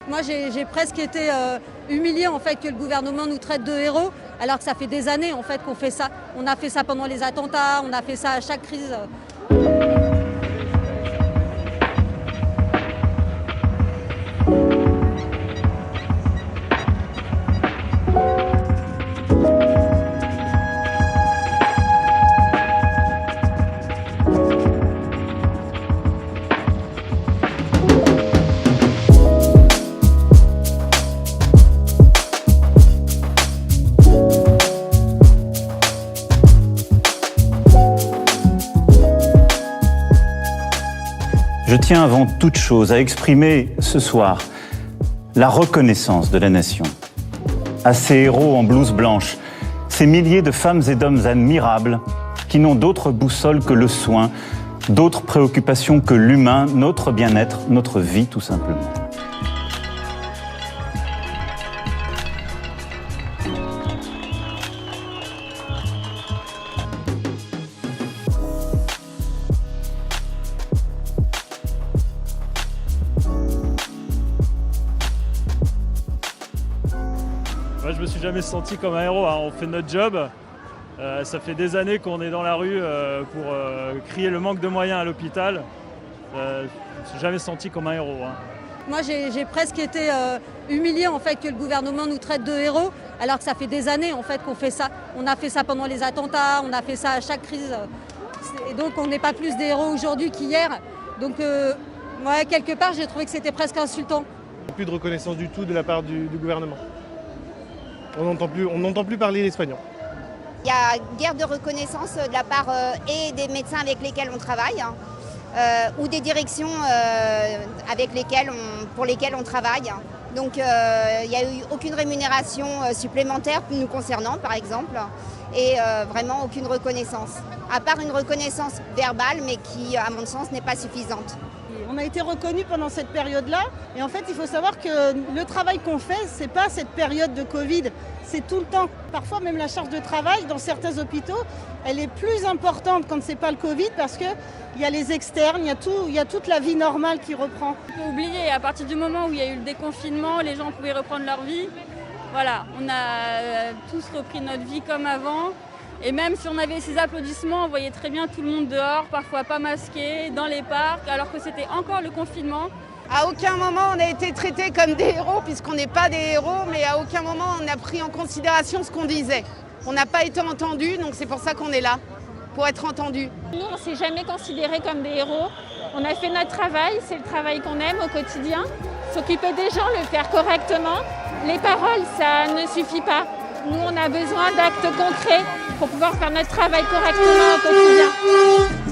Moi, j'ai presque été humiliée en fait que le gouvernement nous traite de héros, alors que ça fait des années en fait qu'on fait ça. On a fait ça pendant les attentats, on a fait ça à chaque crise. Je tiens avant toute chose à exprimer ce soir la reconnaissance de la nation à ces héros en blouse blanche, ces milliers de femmes et d'hommes admirables qui n'ont d'autre boussole que le soin, d'autres préoccupations que l'humain, notre bien-être, notre vie tout simplement. Moi, je me suis jamais senti comme un héros, hein. On fait notre job. Ça fait des années qu'on est dans la rue pour crier le manque de moyens à l'hôpital. Je ne me suis jamais senti comme un héros, hein. Moi, j'ai presque été humiliée en fait que le gouvernement nous traite de héros, alors que ça fait des années en fait qu'on fait ça. On a fait ça pendant les attentats, on a fait ça à chaque crise. Et donc, on n'est pas plus des héros aujourd'hui qu'hier. Donc, ouais, quelque part, j'ai trouvé que c'était presque insultant. Plus de reconnaissance du tout de la part du gouvernement. On n'entend plus parler l'espagnol. Il y a guère de reconnaissance de la part et des médecins avec lesquels on travaille, ou des directions pour lesquelles on travaille. Donc il n'y a eu aucune rémunération supplémentaire nous concernant, par exemple, et vraiment aucune reconnaissance. À part une reconnaissance verbale, mais qui, à mon sens, n'est pas suffisante. On a été reconnus pendant cette période-là et en fait il faut savoir que le travail qu'on fait, c'est pas cette période de Covid, c'est tout le temps. Parfois même la charge de travail dans certains hôpitaux, elle est plus importante quand c'est pas le Covid parce qu'il y a les externes, il y a toute la vie normale qui reprend. On peut oublier, à partir du moment où il y a eu le déconfinement, les gens pouvaient reprendre leur vie. Voilà, on a tous repris notre vie comme avant. Et même si on avait ces applaudissements, on voyait très bien tout le monde dehors, parfois pas masqué, dans les parcs, alors que c'était encore le confinement. À aucun moment on a été traités comme des héros, puisqu'on n'est pas des héros, mais à aucun moment on a pris en considération ce qu'on disait. On n'a pas été entendus, donc c'est pour ça qu'on est là, pour être entendus. Nous, on ne s'est jamais considérés comme des héros. On a fait notre travail, c'est le travail qu'on aime au quotidien. S'occuper des gens, le faire correctement. Les paroles, ça ne suffit pas. Nous, on a besoin d'actes concrets pour pouvoir faire notre travail correctement au quotidien.